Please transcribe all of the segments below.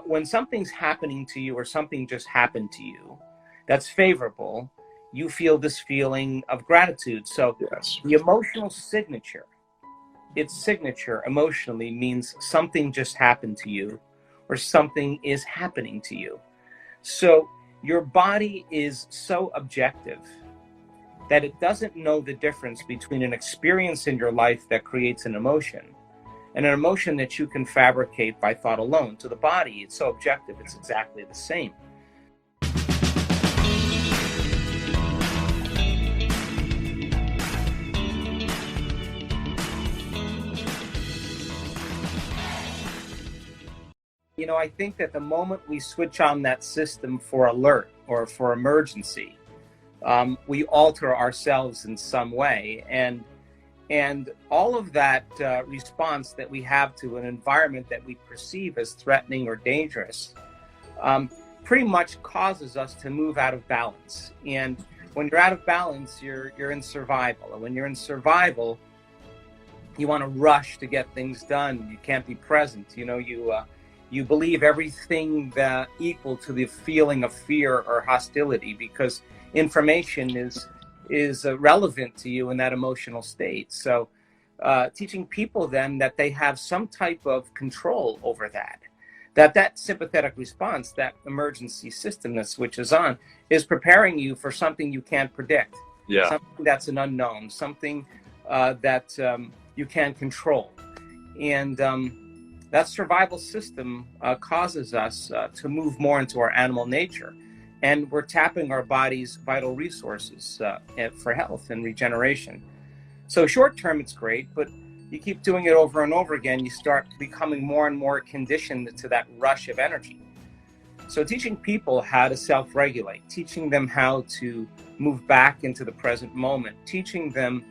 when something's happening to you or something just happened to you that's favorable, you feel this feeling of gratitude. So Yes. the emotional signature, its signature emotionally means something just happened to you or something is happening to you. So your body is so objective that it doesn't know the difference between an experience in your life that creates an emotion and an emotion that you can fabricate by thought alone. To the body, it's so objective, it's exactly the same. You know, I think that the moment we switch on that system for alert or for emergency, we alter ourselves in some way. And all of that response that we have to an environment that we perceive as threatening or dangerous pretty much causes us to move out of balance. And when you're out of balance, you're in survival. And when you're in survival, you want to rush to get things done. You can't be present. You know, you believe everything that equal to the feeling of fear or hostility because information is relevant to you in that emotional state. So teaching people then that they have some type of control over that sympathetic response, that emergency system that switches on, is preparing you for something you can't predict. Yeah. Something that's an unknown, something that you can't control. And that survival system causes us to move more into our animal nature. And we're tapping our body's vital resources for health and regeneration. So short term, it's great, but you keep doing it over and over again, you start becoming more and more conditioned to that rush of energy. So teaching people how to self-regulate, teaching them how to move back into the present moment, teaching them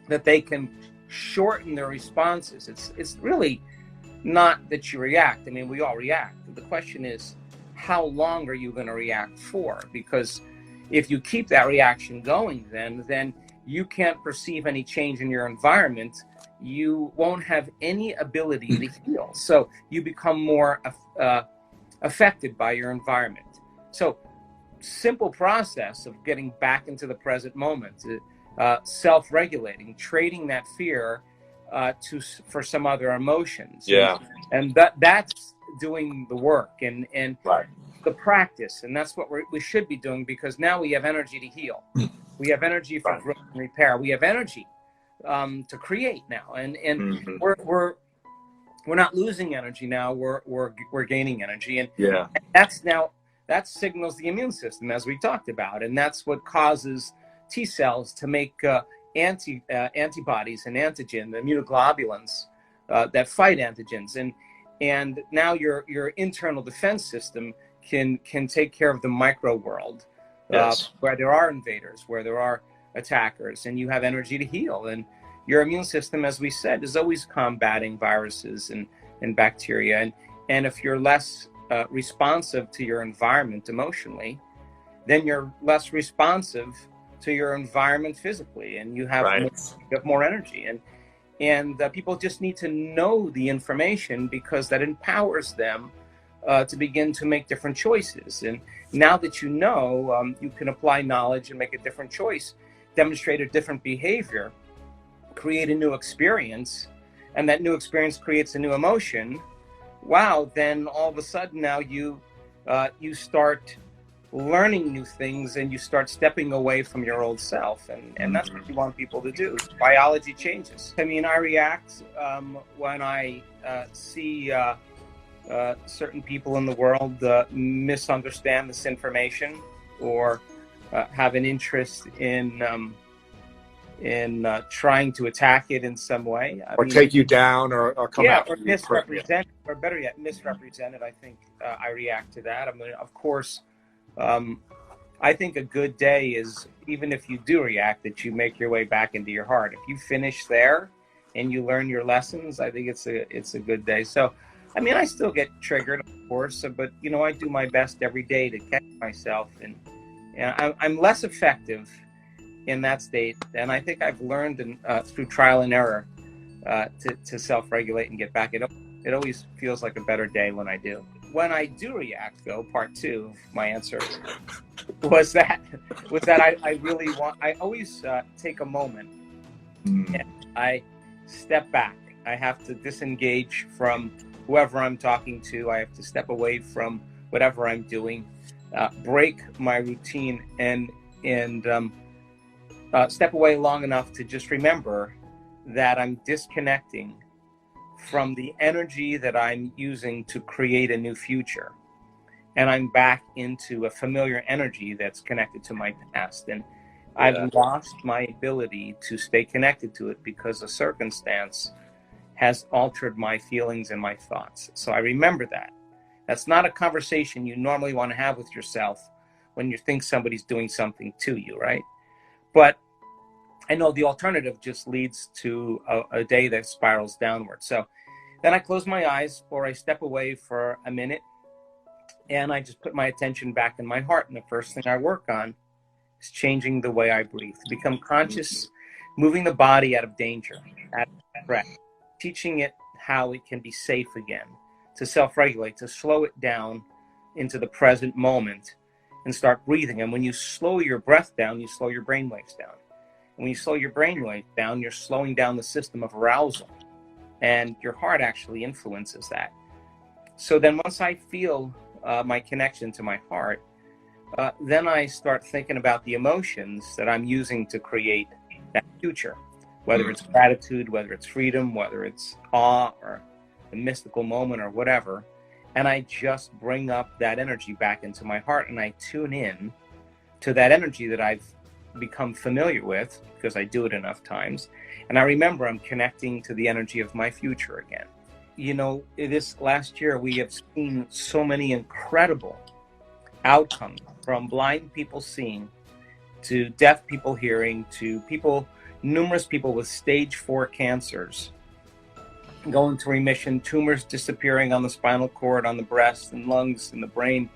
that they can shorten their responses. It's really not that you react. I mean, we all react. The question is, how long are you going to react for? Because if you keep that reaction going, then you can't perceive any change in your environment. You won't have any ability to heal. So you become more affected by your environment. So simple process of getting back into the present moment, self-regulating, trading that fear for some other emotions. Yeah. And that's doing the work and right. The practice. And that's what we should be doing, because now we have energy to heal. We have energy for growth and repair. We have energy to create now. And Mm-hmm. we're not losing energy now. We're gaining energy. And Yeah. that signals the immune system, as we talked about. And that's what causes T cells to make antibodies and antigen, the immunoglobulins that fight antigens. And now your internal defense system can take care of the micro world, Yes. where there are invaders, where there are attackers, and you have energy to heal. And your immune system, as we said, is always combating viruses and bacteria. And if you're less responsive to your environment emotionally, then you're less responsive to your environment physically, and you have more energy. And people just need to know the information, because that empowers them to begin to make different choices. And now that you know, you can apply knowledge and make a different choice, demonstrate a different behavior, create a new experience, and that new experience creates a new emotion. Wow, then all of a sudden now you start learning new things, and you start stepping away from your old self, and that's what you want people to do. Biology changes. I mean, I react when I see certain people in the world misunderstand this information, or have an interest in trying to attack it in some way, or take you down, or come after or you. misrepresent, or better yet, misrepresent it. I think I react to that. I mean, of course. I think a good day is, even if you do react, that you make your way back into your heart. If you finish there and you learn your lessons, I think it's a good day. So, I mean, I still get triggered, of course, but you know, I do my best every day to catch myself, and I'm less effective in that state. And I think I've learned through trial and error to self-regulate and get back. It always feels like a better day when I do. when I do react, though, part two of my answer was that I really want. I always take a moment and I step back. I have to disengage from whoever I'm talking to. I have to step away from whatever I'm doing, break my routine, and step away long enough to just remember that I'm disconnecting from the energy that I'm using to create a new future. And I'm back into a familiar energy that's connected to my past. And I've lost my ability to stay connected to it because a circumstance has altered my feelings and my thoughts. So I remember that. That's not a conversation you normally want to have with yourself when you think somebody's doing something to you, right? But I know the alternative just leads to a day that spirals downward. So then I close my eyes or I step away for a minute and I just put my attention back in my heart. And the first thing I work on is changing the way I breathe, to become conscious, moving the body out of danger, out of threat, teaching it how it can be safe again, to self-regulate, to slow it down into the present moment and start breathing. And when you slow your breath down, you slow your brain waves down. And when you slow your brain waves down, you're slowing down the system of arousal. And your heart actually influences that. So then once I feel my connection to my heart, then I start thinking about the emotions that I'm using to create that future, whether it's gratitude, whether it's freedom, whether it's awe or a mystical moment or whatever. And I just bring up that energy back into my heart and I tune in to that energy that I've become familiar with because I do it enough times. And I remember I'm connecting to the energy of my future again. You know, this last year, we have seen so many incredible outcomes, from blind people seeing to deaf people hearing to numerous people with stage 4 cancers going to remission, tumors disappearing on the spinal cord, on the breast and lungs and the brain.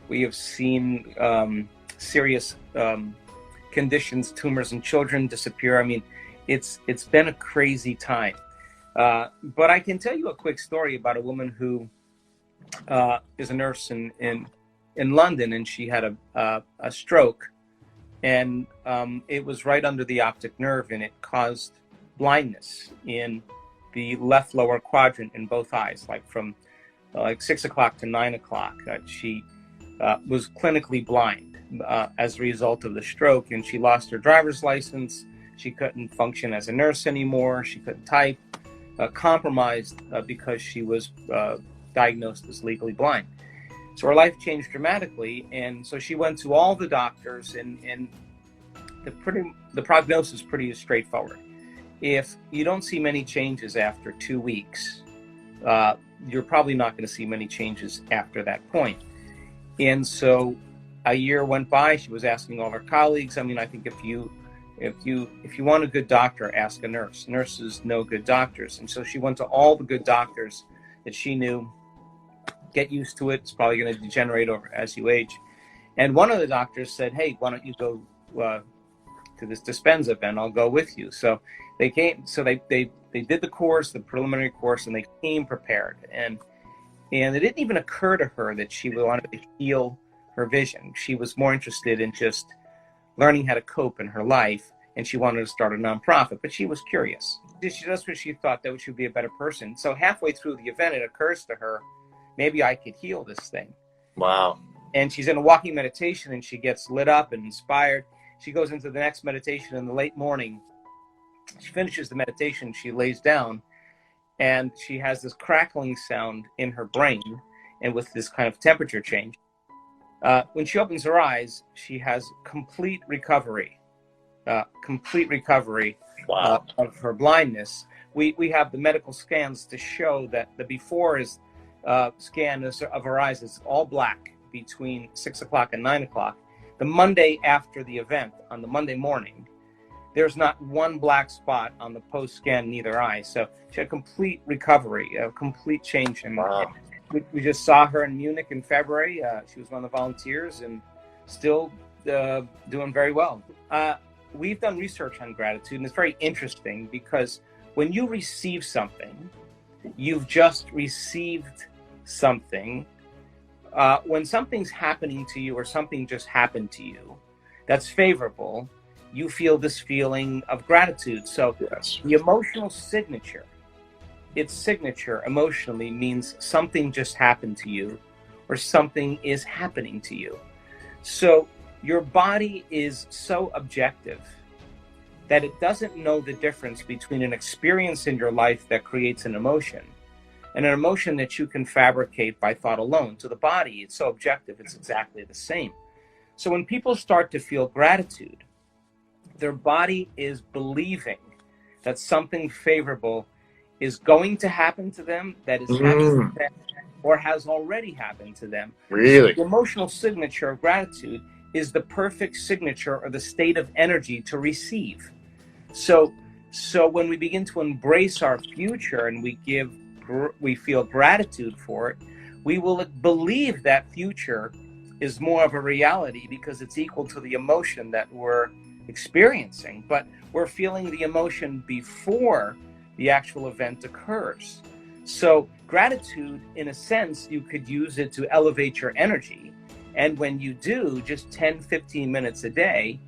We have seen serious conditions, tumors in children disappear. I mean, it's been a crazy time. But I can tell you a quick story about a woman who is a nurse in London, and she had a stroke, and it was right under the optic nerve, and it caused blindness in the left lower quadrant in both eyes, like from 6 o'clock to 9 o'clock. She was clinically blind as a result of the stroke, and she lost her driver's license. She couldn't function as a nurse anymore. She couldn't type, compromised because she was diagnosed as legally blind. So her life changed dramatically, and so she went to all the doctors, and the prognosis is pretty straightforward. If you don't see many changes after 2 weeks, you're probably not going to see many changes after that point. And so a year went by. She was asking all her colleagues. I mean, I think if you want a good doctor, ask a nurse. Nurses know good doctors. And so she went to all the good doctors that she knew. Get used to it. It's probably going to degenerate over as you age. And one of the doctors said, "Hey, why don't you go to this Dispenza event? I'll go with you." So they came. So they did the course, the preliminary course, and they came prepared. And it didn't even occur to her that she wanted to heal her vision. She was more interested in just learning how to cope in her life, and she wanted to start a nonprofit, but she was curious. That's what she thought, that she would be a better person. So halfway through the event, it occurs to her, maybe I could heal this thing. Wow. And she's in a walking meditation, and she gets lit up and inspired. She goes into the next meditation in the late morning. She finishes the meditation, she lays down, and she has this crackling sound in her brain, and with this kind of temperature change. When she opens her eyes, she has complete recovery Wow. Of her blindness. We have the medical scans to show that the before scan of her eyes is all black between 6 o'clock and 9 o'clock. The Monday after the event, on the Monday morning, there's not one black spot on the post-scan in either eye. So she had complete recovery, a complete change. And we just saw her in Munich in February. She was one of the volunteers and still doing very well. We've done research on gratitude, and it's very interesting because when you receive something, you've just received something, when something's happening to you or something just happened to you that's favorable, you feel this feeling of gratitude. So Yes. the emotional signature, its signature emotionally means something just happened to you or something is happening to you. So your body is so objective that it doesn't know the difference between an experience in your life that creates an emotion and an emotion that you can fabricate by thought alone. To the body, it's so objective, it's exactly the same. So when people start to feel gratitude, their body is believing that something favorable is going to happen to them, that is happening to them, or has already happened to them. Really? The emotional signature of gratitude is the perfect signature or the state of energy to receive. So when we begin to embrace our future and we feel gratitude for it, we will believe that future is more of a reality because it's equal to the emotion that we're experiencing. But we're feeling the emotion before the actual event occurs. So gratitude, in a sense, you could use it to elevate your energy. And when you do, just 10, 15 minutes a day,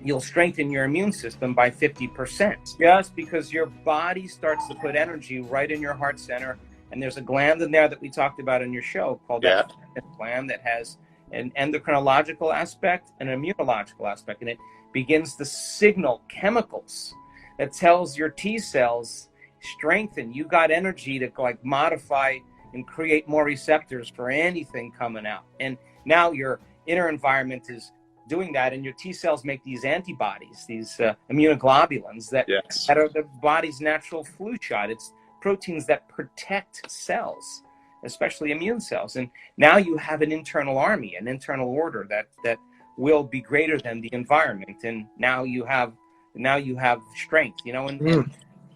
you'll strengthen your immune system by 50%. Just because your body starts to put energy right in your heart center. And there's a gland in there that we talked about in your show called that gland that has an endocrinological aspect and an immunological aspect. And it begins to signal chemicals that tells your T cells, strengthen. You got energy to like modify and create more receptors for anything coming out. And now your inner environment is doing that, and your T cells make these antibodies, these immunoglobulins that are the body's natural flu shot. It's proteins that protect cells, especially immune cells. And now you have an internal army, an internal order that will be greater than the environment. And now you have strength,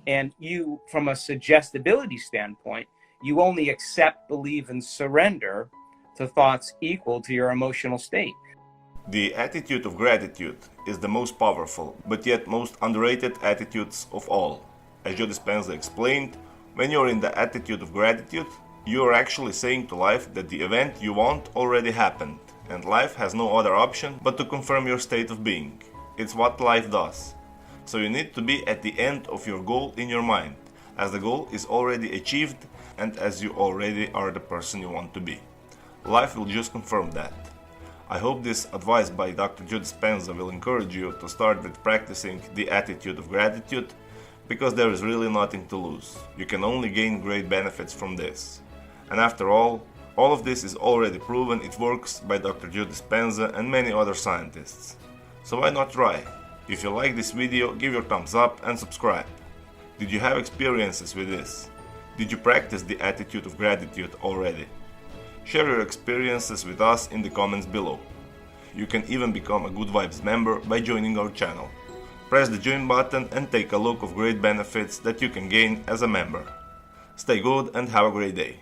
and you, from a suggestibility standpoint, you only accept, believe, and surrender to thoughts equal to your emotional state. The attitude of gratitude is the most powerful, but yet most underrated attitudes of all. As Joe Dispenza explained, when you're in the attitude of gratitude, you are actually saying to life that the event you want already happened, and life has no other option but to confirm your state of being. It's what life does. So you need to be at the end of your goal in your mind, as the goal is already achieved and as you already are the person you want to be. Life will just confirm that. I hope this advice by Dr. Joe Dispenza will encourage you to start with practicing the attitude of gratitude, because there is really nothing to lose. You can only gain great benefits from this. And after all of this is already proven it works by Dr. Joe Dispenza and many other scientists. So why not try? If you like this video, give your thumbs up and subscribe. Did you have experiences with this? Did you practice the attitude of gratitude already? Share your experiences with us in the comments below. You can even become a Good Vibes member by joining our channel. Press the join button and take a look of great benefits that you can gain as a member. Stay good and have a great day.